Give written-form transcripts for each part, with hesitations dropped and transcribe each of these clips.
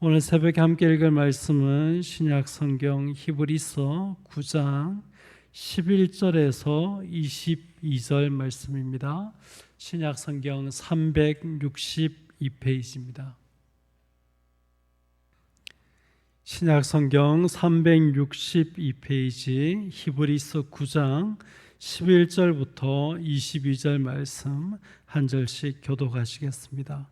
오늘 새벽에 함께 읽을 말씀은 신약 성경 히브리서 9장 11절에서 22절 말씀입니다. 신약 성경 362페이지입니다. 신약 성경 362페이지 히브리서 9장 11절부터 22절 말씀 한 절씩 교독하시겠습니다.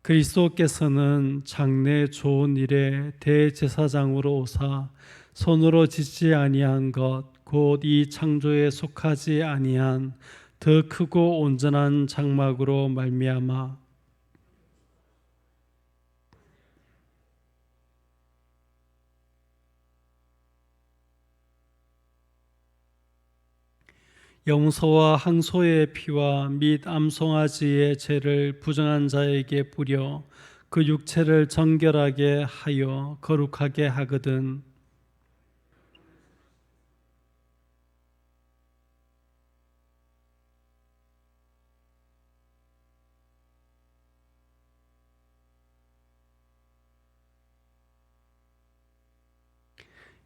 그리스도께서는 장래 좋은 일에 대제사장으로 오사 손으로 짓지 아니한 것 곧 이 창조에 속하지 아니한 더 크고 온전한 장막으로 말미암아 염소와 항소의 피와 및 암송아지의 죄를 부정한 자에게 뿌려 그 육체를 정결하게 하여 거룩하게 하거든.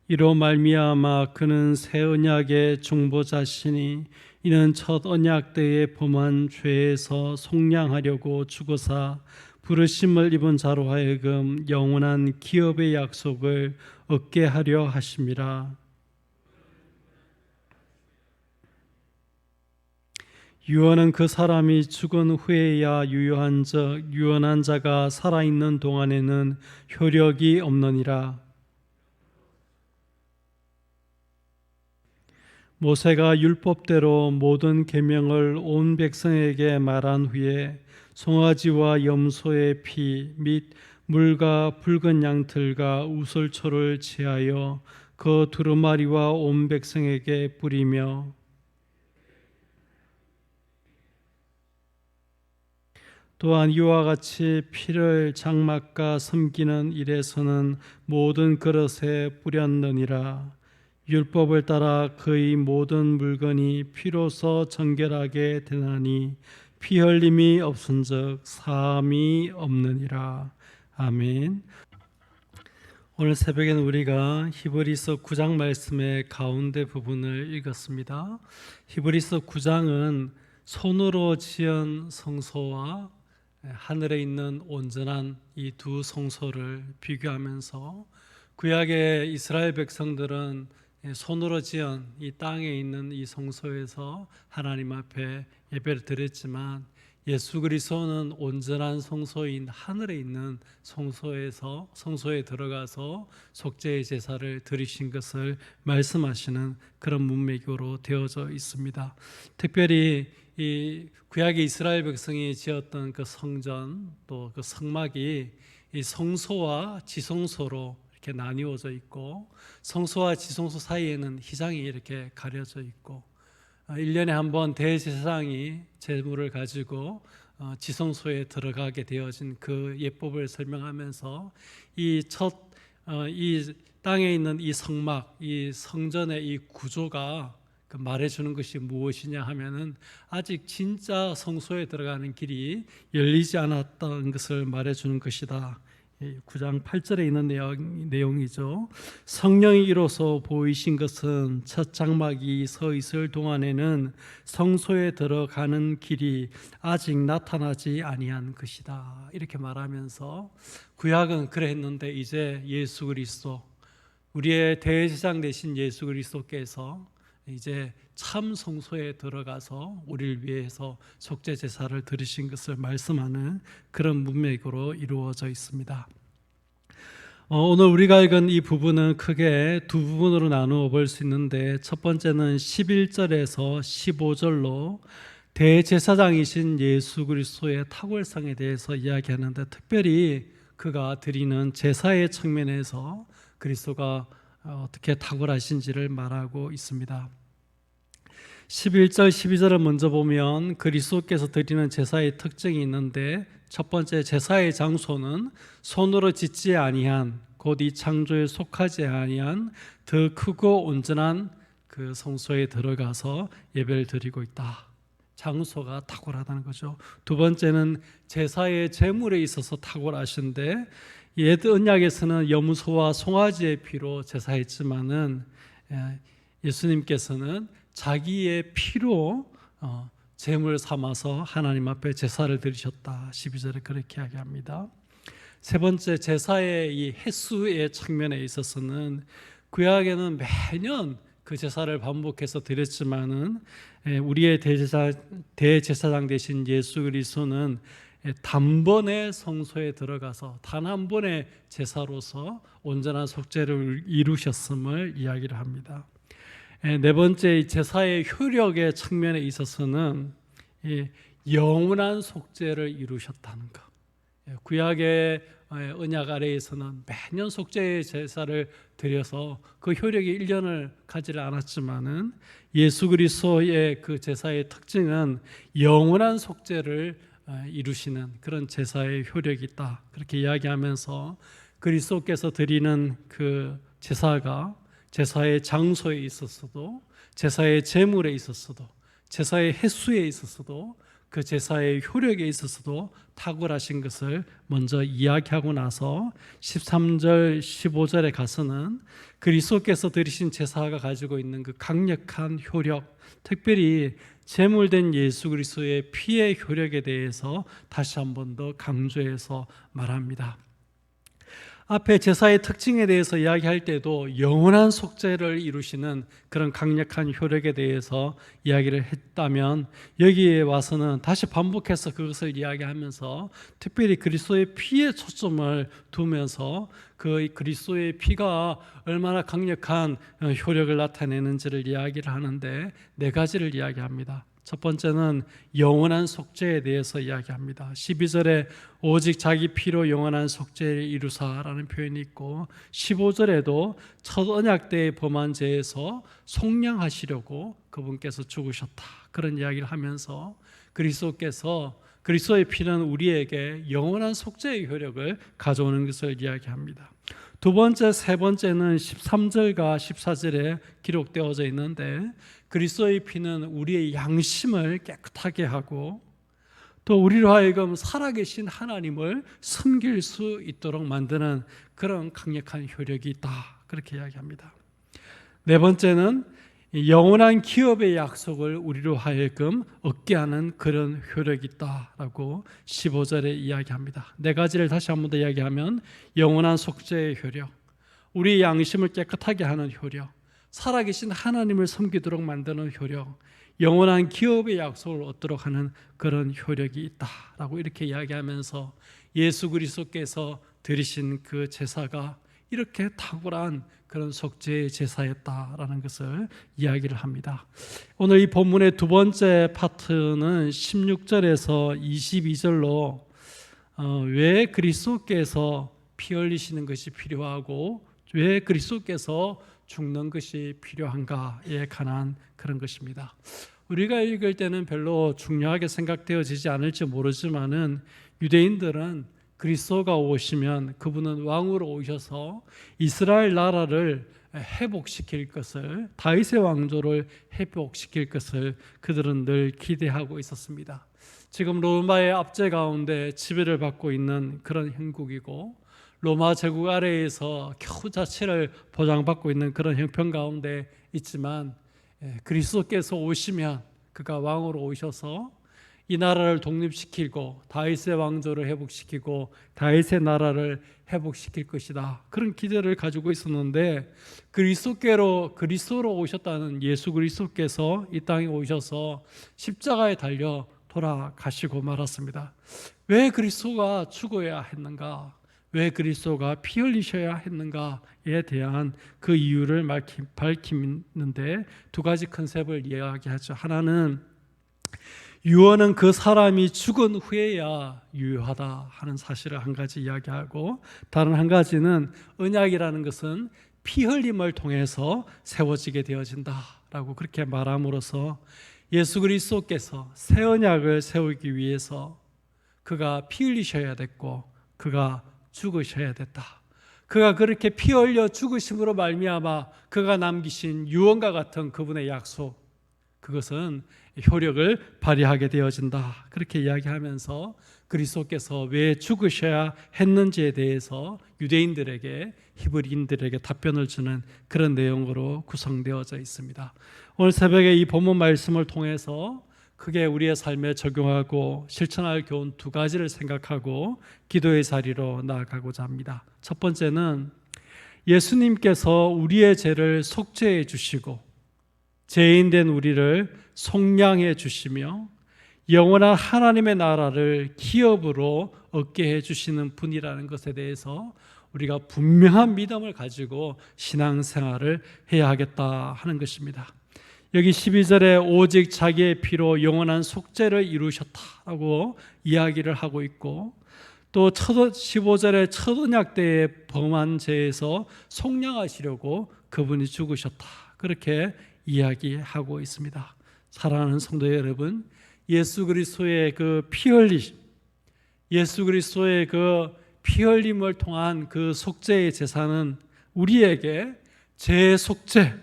이로 말미암아 그는 새 언약의 중보자시니 이는 첫 언약 때에 범한 죄에서 속량하려고 죽으사 부르심을 입은 자로 하여금 영원한 기업의 약속을 얻게 하려 하심이라. 유언은 그 사람이 죽은 후에야 유효한즉 유언한 자가 살아있는 동안에는 효력이 없느니라. 모세가 율법대로 모든 계명을 온 백성에게 말한 후에 송아지와 염소의 피 및 물과 붉은 양털과 우슬초를 취하여 그 두루마리와 온 백성에게 뿌리며 또한 이와 같이 피를 장막과 섬기는 일에서는 모든 그릇에 뿌렸느니라. 율법을 따라 그의 모든 물건이 피로서 정결하게 되나니 피 흘림이 없은즉 사함이 없느니라. 아멘. 오늘 새벽에는 우리가 히브리서 9장 말씀의 가운데 부분을 읽었습니다. 히브리서 9장은 손으로 지은 성소와 하늘에 있는 온전한 이 두 성소를 비교하면서 구약의 이스라엘 백성들은 손으로 지은 이 땅에 있는 이 성소에서 하나님 앞에 예배를 드렸지만 예수 그리스도는 온전한 성소인 하늘에 있는 성소에 들어가서 속죄의 제사를 드리신 것을 말씀하시는 그런 문맥으로 되어져 있습니다. 특별히 이 구약의 이스라엘 백성이 지었던 그 성전 또 그 성막이 이 성소와 지성소로 이렇게 나뉘어져 있고 성소와 지성소 사이에는 휘장이 이렇게 가려져 있고 1년에 한 번 대제사장이 제물을 가지고 지성소에 들어가게 되어진 그 예법을 설명하면서 이 땅에 있는 이 성막, 이 성전의 이 구조가 말해주는 것이 무엇이냐 하면은 아직 진짜 성소에 들어가는 길이 열리지 않았던 것을 말해주는 것이다. 9장 8절에 있는 내용이죠. 성령이 이로써 보이신 것은 첫 장막이 서 있을 동안에는 성소에 들어가는 길이 아직 나타나지 아니한 것이다. 이렇게 말하면서 구약은 그랬는데 이제 예수 그리스도 우리의 대제사장 되신 예수 그리스도께서 이제 참 성소에 들어가서 우리를 위해서 속죄 제사를 드리신 것을 말씀하는 그런 문맥으로 이루어져 있습니다. 오늘 우리가 읽은 이 부분은 크게 두 부분으로 나누어 볼 수 있는데 첫 번째는 11절에서 15절로 대제사장이신 예수 그리스도의 탁월성에 대해서 이야기하는데 특별히 그가 드리는 제사의 측면에서 그리스도가 어떻게 탁월하신지를 말하고 있습니다. 11절, 12절을 먼저 보면 그리스도께서 드리는 제사의 특징이 있는데 첫 번째 제사의 장소는 손으로 짓지 아니한 곧 이 창조에 속하지 아니한 더 크고 온전한 그 성소에 들어가서 예배를 드리고 있다. 장소가 탁월하다는 거죠. 두 번째는 제사의 제물에 있어서 탁월하신데 옛 언약에서는 염소와 송아지의 피로 제사했지만은 예수님께서는 자기의 피로 제물 삼아서 하나님 앞에 제사를 드리셨다. 12절에 그렇게 이야기합니다. 세 번째, 제사의 이 횟수의 측면에 있어서는 구약에는 매년 그 제사를 반복해서 드렸지만은 우리의 대제사장 되신 예수 그리스도는 단번에 성소에 들어가서 단 한 번의 제사로서 온전한 속죄를 이루셨음을 이야기를 합니다. 네 번째, 제사의 효력의 측면에 있어서는 영원한 속죄를 이루셨다는 것. 구약의 언약 아래에서는 매년 속죄의 제사를 드려서 그 효력이 1년을 가지를 않았지만은 예수 그리스도의 그 제사의 특징은 영원한 속죄를 이루시는 그런 제사의 효력이 있다. 그렇게 이야기하면서 그리스도께서 드리는 그 제사가 제사의 장소에 있었어도, 제사의 제물에 있었어도, 제사의 횟수에 있었어도, 그 제사의 효력에 있어서도 탁월하신 것을 먼저 이야기하고 나서 13절, 15절에 가서는 그리스도께서 드리신 제사가 가지고 있는 그 강력한 효력, 특별히 제물된 예수 그리스도의 피의 효력에 대해서 다시 한 번 더 강조해서 말합니다. 앞에 제사의 특징에 대해서 이야기할 때도 영원한 속죄를 이루시는 그런 강력한 효력에 대해서 이야기를 했다면, 여기에 와서는 다시 반복해서 그것을 이야기하면서 특별히 그리스도의 피에 초점을 두면서 그 그리스도의 피가 얼마나 강력한 효력을 나타내는지를 이야기를 하는데 네 가지를 이야기합니다. 첫 번째는 영원한 속죄에 대해서 이야기합니다. 12절에 오직 자기 피로 영원한 속죄를 이루사라는 표현이 있고, 15절에도 첫 언약 때의 범한 죄에서 속량하시려고 그분께서 죽으셨다, 그런 이야기를 하면서 그리스도의 피는 우리에게 영원한 속죄의 효력을 가져오는 것을 이야기합니다. 두 번째, 세 번째는 13절과 14절에 기록되어져 있는데, 그리스도의 피는 우리의 양심을 깨끗하게 하고 또 우리로 하여금 살아계신 하나님을 섬길 수 있도록 만드는 그런 강력한 효력이 있다, 그렇게 이야기합니다. 네 번째는 영원한 기업의 약속을 우리로 하여금 얻게 하는 그런 효력이 있다라고 15절에 이야기합니다. 네 가지를 다시 한 번 더 이야기하면, 영원한 속죄의 효력, 우리의 양심을 깨끗하게 하는 효력, 살아계신 하나님을 섬기도록 만드는 효력, 영원한 기업의 약속을 얻도록 하는 그런 효력이 있다라고 이렇게 이야기하면서 예수 그리스도께서 드리신 그 제사가 이렇게 탁월한 그런 속죄의 제사였다라는 것을 이야기를 합니다. 오늘 이 본문의 두 번째 파트는 16절에서 22절로 왜 그리스도께서 피 흘리시는 것이 필요하고 왜 그리스도께서 죽는 것이 필요한가에 관한 그런 것입니다. 우리가 읽을 때는 별로 중요하게 생각되어지지 않을지 모르지만은 유대인들은 그리스도가 오시면 그분은 왕으로 오셔서 이스라엘 나라를 회복시킬 것을, 다윗의 왕조를 회복시킬 것을 그들은 늘 기대하고 있었습니다. 지금 로마의 압제 가운데 지배를 받고 있는 그런 형국이고, 로마 제국 아래에서 겨우 자치를 보장받고 있는 그런 형편 가운데 있지만, 그리스도께서 오시면 그가 왕으로 오셔서 이 나라를 독립시키고 다윗의 왕조를 회복시키고 다윗의 나라를 회복시킬 것이다, 그런 기대를 가지고 있었는데, 그리스도로 오셨다는 예수 그리스도께서 이 땅에 오셔서 십자가에 달려 돌아가시고 말았습니다. 왜 그리스도가 죽어야 했는가? 왜 그리스도가 피 흘리셔야 했는가에 대한 그 이유를 밝히는데 두 가지 컨셉을 이야기하죠. 하나는 유언은 그 사람이 죽은 후에야 유효하다 하는 사실을 한 가지 이야기하고, 다른 한 가지는 언약이라는 것은 피 흘림을 통해서 세워지게 되어진다라고 그렇게 말함으로써 예수 그리스도께서 새 언약을 세우기 위해서 그가 피 흘리셔야 됐고 그가 죽으셔야 됐다. 그가 그렇게 피 흘려 죽으심으로 말미암아 그가 남기신 유언과 같은 그분의 약속, 그것은 효력을 발휘하게 되어진다. 그렇게 이야기하면서 그리스도께서 왜 죽으셔야 했는지에 대해서 유대인들에게, 히브리인들에게 답변을 주는 그런 내용으로 구성되어져 있습니다. 오늘 새벽에 이 본문 말씀을 통해서 크게 우리의 삶에 적용하고 실천할 교훈 두 가지를 생각하고 기도의 자리로 나아가고자 합니다. 첫 번째는 예수님께서 우리의 죄를 속죄해 주시고 죄인된 우리를 속량해 주시며 영원한 하나님의 나라를 기업으로 얻게 해주시는 분이라는 것에 대해서 우리가 분명한 믿음을 가지고 신앙생활을 해야 하겠다 하는 것입니다. 여기 12절에 오직 자기의 피로 영원한 속죄를 이루셨다라고 이야기를 하고 있고, 또 15절에 첫 언약 때에 범한 죄에서 속량하시려고 그분이 죽으셨다, 그렇게 이야기하고 있습니다. 사랑하는 성도 여러분, 예수 그리스도의 그 피 흘리심, 예수 그리스도의 그 피 흘림을 통한 그 속죄의 제사는 우리에게 죄의 속죄,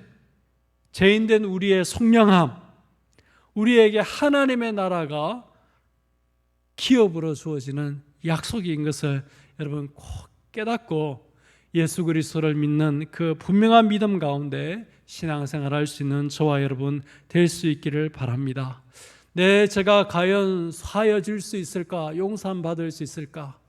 죄인된 우리의 속량함, 우리에게 하나님의 나라가 기업으로 주어지는 약속인 것을 여러분 꼭 깨닫고 예수 그리스도를 믿는 그 분명한 믿음 가운데 신앙생활할 수 있는 저와 여러분 될 수 있기를 바랍니다. 내 죄가 과연 사하여질 수 있을까? 용서받을 수 있을까?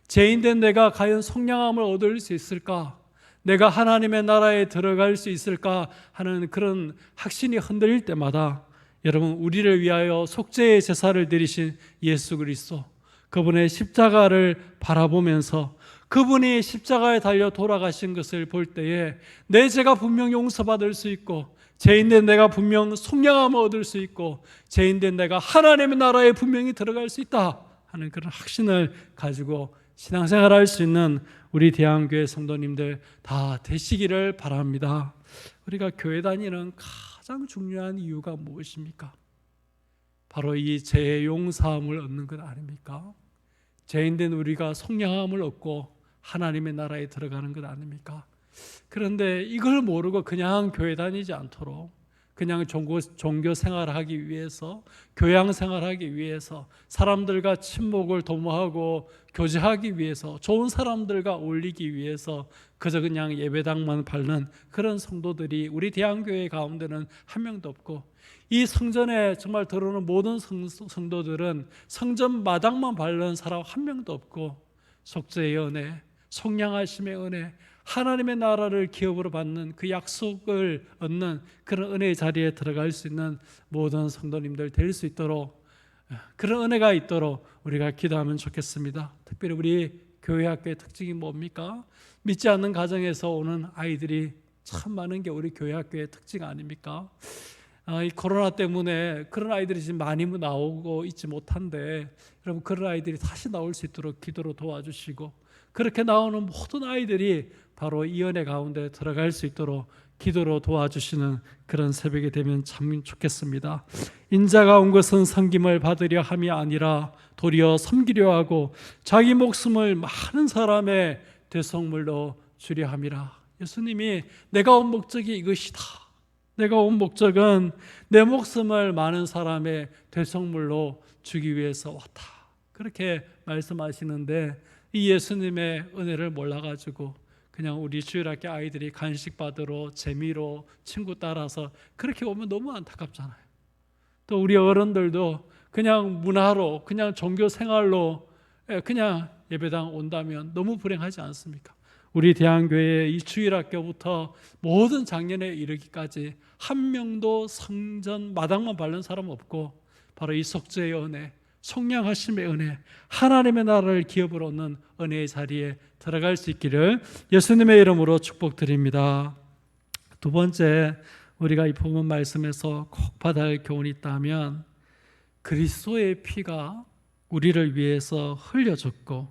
죄인된 내가 과연 속량함을 얻을 수 있을까? 내가 하나님의 나라에 들어갈 수 있을까? 하는 그런 확신이 흔들릴 때마다 여러분, 우리를 위하여 속죄의 제사를 드리신 예수 그리스도, 그분의 십자가를 바라보면서 그분이 십자가에 달려 돌아가신 것을 볼 때에 내 죄가 분명 용서받을 수 있고, 죄인된 내가 분명 속량함을 얻을 수 있고, 죄인된 내가 하나님의 나라에 분명히 들어갈 수 있다 하는 그런 확신을 가지고 신앙생활할 수 있는 우리 대한교회 성도님들 다 되시기를 바랍니다. 우리가 교회 다니는 가장 중요한 이유가 무엇입니까? 바로 이 죄의 용서함을 얻는 것 아닙니까? 죄인된 우리가 속량함을 얻고 하나님의 나라에 들어가는 것 아닙니까? 그런데 이걸 모르고 그냥 교회 다니지 않도록, 그냥 종교 생활하기 위해서, 교양 생활하기 위해서, 사람들과 친목을 도모하고 교제하기 위해서, 좋은 사람들과 어울리기 위해서 그저 그냥 예배당만 밟는 그런 성도들이 우리 대한교회 가운데는 한 명도 없고, 이 성전에 정말 들어오는 모든 성도들은 성전 마당만 밟는 사람 한 명도 없고, 속죄의 은혜, 속량하심의 은혜, 하나님의 나라를 기업으로 받는 그 약속을 얻는 그런 은혜의 자리에 들어갈 수 있는 모든 성도님들 될 수 있도록, 그런 은혜가 있도록 우리가 기도하면 좋겠습니다. 특별히 우리 교회 학교의 특징이 뭡니까? 믿지 않는 가정에서 오는 아이들이 참 많은 게 우리 교회 학교의 특징 아닙니까? 이 코로나 때문에 그런 아이들이 지금 많이 나오고 있지 못한데, 여러분 그런 아이들이 다시 나올 수 있도록 기도로 도와주시고, 그렇게 나오는 모든 아이들이 바로 이 은혜 가운데 들어갈 수 있도록 기도로 도와주시는 그런 새벽이 되면 참 좋겠습니다. 인자가 온 것은 섬김을 받으려 함이 아니라 도리어 섬기려 하고 자기 목숨을 많은 사람의 대속물로 주려 함이라. 예수님이 내가 온 목적이 이것이다, 내가 온 목적은 내 목숨을 많은 사람의 대속물로 주기 위해서 왔다, 그렇게 말씀하시는데, 이 예수님의 은혜를 몰라가지고 그냥 우리 주일학교 아이들이 간식 받으러 재미로 친구 따라서 그렇게 오면 너무 안타깝잖아요. 또 우리 어른들도 그냥 문화로, 그냥 종교 생활로 그냥 예배당 온다면 너무 불행하지 않습니까? 우리 대한교회의 이 주일학교부터 모든 작년에 이르기까지 한 명도 성전 마당만 밟는 사람 없고, 바로 이 속죄의 은혜, 속량하심의 은혜, 하나님의 나라를 기업으로 얻는 은혜의 자리에 들어갈 수 있기를 예수님의 이름으로 축복드립니다. 두 번째, 우리가 이 본문 말씀에서 꼭 받아야 할 교훈이 있다면, 그리스도의 피가 우리를 위해서 흘려졌고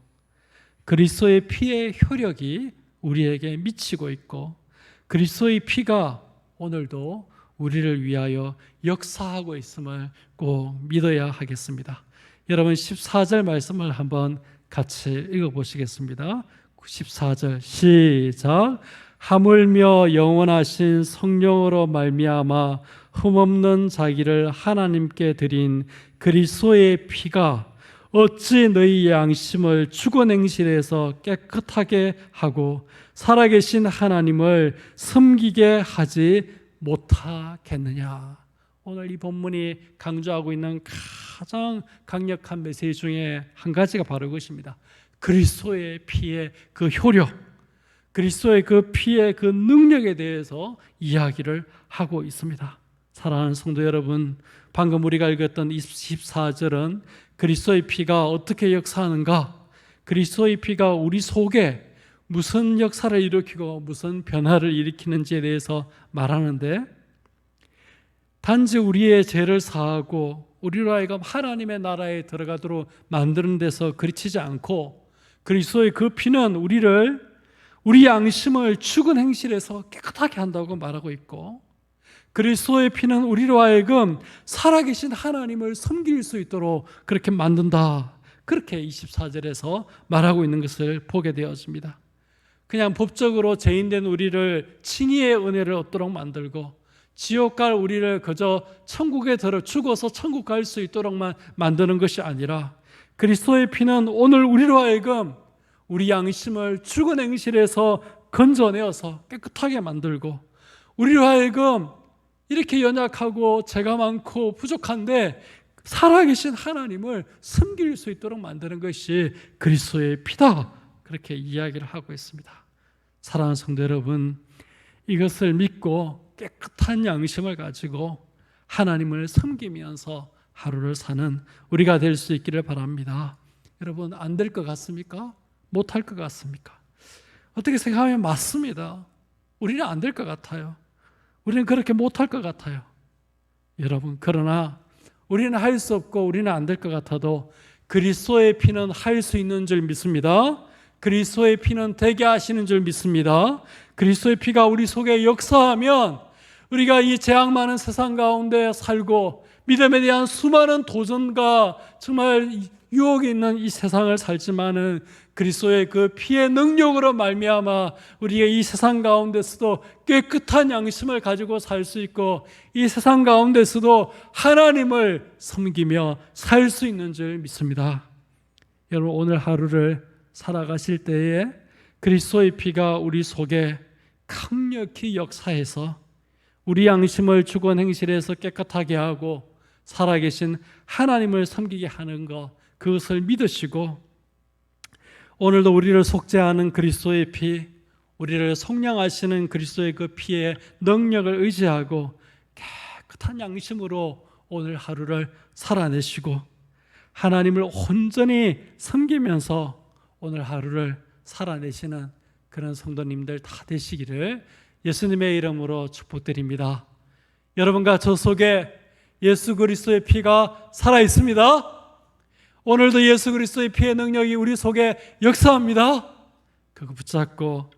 그리스도의 피의 효력이 우리에게 미치고 있고, 그리스도의 피가 오늘도 우리를 위하여 역사하고 있음을 꼭 믿어야 하겠습니다. 여러분 14절 말씀을 한번 같이 읽어보시겠습니다. 14절 시작. 하물며 영원하신 성령으로 말미암아 흠없는 자기를 하나님께 드린 그리스도의 피가 어찌 너희 양심을 주거냉실에서 깨끗하게 하고 살아계신 하나님을 섬기게 하지 못하겠느냐. 오늘 이 본문이 강조하고 있는 가장 강력한 메시지 중에 한 가지가 바로 그것입니다. 그리스도의 피의 그 효력, 그리스도의 그 피의 그 능력에 대해서 이야기를 하고 있습니다. 사랑하는 성도 여러분, 방금 우리가 읽었던 24절은 그리스도의 피가 어떻게 역사하는가, 그리스도의 피가 우리 속에 무슨 역사를 일으키고 무슨 변화를 일으키는지에 대해서 말하는데, 단지 우리의 죄를 사하고 우리로 하여금 하나님의 나라에 들어가도록 만드는 데서 그치지 않고, 그리스도의 그 피는 우리 양심을 죽은 행실에서 깨끗하게 한다고 말하고 있고, 그리스도의 피는 우리로 하여금 살아계신 하나님을 섬길 수 있도록 그렇게 만든다, 그렇게 24절에서 말하고 있는 것을 보게 되어집니다. 그냥 법적으로 죄인된 우리를 칭의의 은혜를 얻도록 만들고 지옥 갈 우리를 그저 천국에 들어 죽어서 천국 갈 수 있도록만 만드는 것이 아니라, 그리스도의 피는 오늘 우리로 하여금 우리 양심을 죽은 행실에서 건져내어서 깨끗하게 만들고, 우리로 하여금 이렇게 연약하고 죄가 많고 부족한데 살아계신 하나님을 섬길 수 있도록 만드는 것이 그리스도의 피다, 그렇게 이야기를 하고 있습니다. 사랑하는 성도 여러분, 이것을 믿고 깨끗한 양심을 가지고 하나님을 섬기면서 하루를 사는 우리가 될 수 있기를 바랍니다. 여러분, 안 될 것 같습니까? 못할 것 같습니까? 어떻게 생각하면 맞습니다. 우리는 안 될 것 같아요. 우리는 그렇게 못할 것 같아요. 여러분, 그러나 우리는 할 수 없고 우리는 안 될 것 같아도 그리스도의 피는 할 수 있는 줄 믿습니다. 그리스도의 피는 되게 하시는 줄 믿습니다. 그리스도의 피가 우리 속에 역사하면 우리가 이 재앙 많은 세상 가운데 살고 믿음에 대한 수많은 도전과 정말 유혹이 있는 이 세상을 살지만은 그리스도의 그 피의 능력으로 말미암아 우리가 이 세상 가운데서도 깨끗한 양심을 가지고 살 수 있고, 이 세상 가운데서도 하나님을 섬기며 살 수 있는 줄 믿습니다. 여러분, 오늘 하루를 살아가실 때에 그리스도의 피가 우리 속에 강력히 역사해서 우리 양심을 주권 행실에서 깨끗하게 하고 살아계신 하나님을 섬기게 하는 것, 그것을 믿으시고, 오늘도 우리를 속죄하는 그리스도의 피, 우리를 속량하시는 그리스도의 그 피의 능력을 의지하고 깨끗한 양심으로 오늘 하루를 살아내시고 하나님을 온전히 섬기면서 오늘 하루를 살아내시는 그런 성도님들 다 되시기를 예수님의 이름으로 축복드립니다. 여러분과 저 속에 예수 그리스도의 피가 살아있습니다. 오늘도 예수 그리스도의 피의 능력이 우리 속에 역사합니다. 그거 붙잡고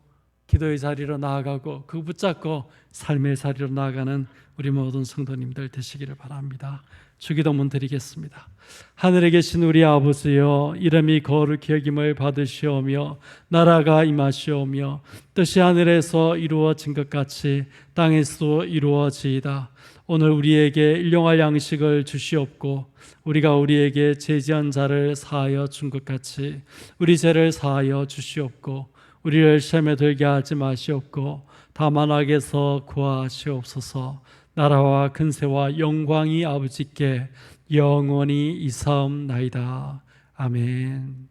기도의 자리로 나아가고, 그거 붙잡고 삶의 자리로 나아가는 우리 모든 성도님들 되시기를 바랍니다. 주기도문 드리겠습니다. 하늘에 계신 우리 아버지여, 이름이 거룩히 여김을 받으시오며 나라가 임하시오며 뜻이 하늘에서 이루어진 것 같이 땅에서도 이루어지이다. 오늘 우리에게 일용할 양식을 주시옵고 우리가 우리에게 죄지은 자를 사하여 준 것 같이 우리 죄를 사하여 주시옵고 우리를 시험에 들게 하지 마시옵고 다만 악에서 구하시옵소서. 나라와 근세와 영광이 아버지께 영원히 이사옵나이다. 아멘.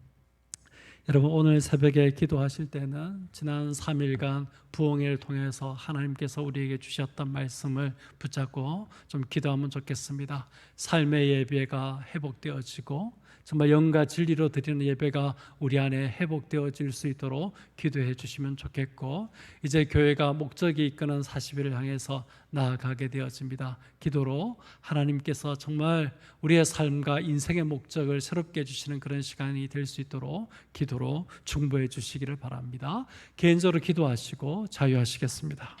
여러분, 오늘 새벽에 기도하실 때는 지난 3일간 부흥회를 통해서 하나님께서 우리에게 주셨던 말씀을 붙잡고 좀 기도하면 좋겠습니다. 삶의 예배가 회복되어지고 정말 영과 진리로 드리는 예배가 우리 안에 회복되어질 수 있도록 기도해 주시면 좋겠고, 이제 교회가 목적이 이끄는 40일을 향해서 나아가게 되어집니다. 기도로 하나님께서 정말 우리의 삶과 인생의 목적을 새롭게 해주시는 그런 시간이 될 수 있도록 기도로 중보해 주시기를 바랍니다. 개인적으로 기도하시고 자유하시겠습니다.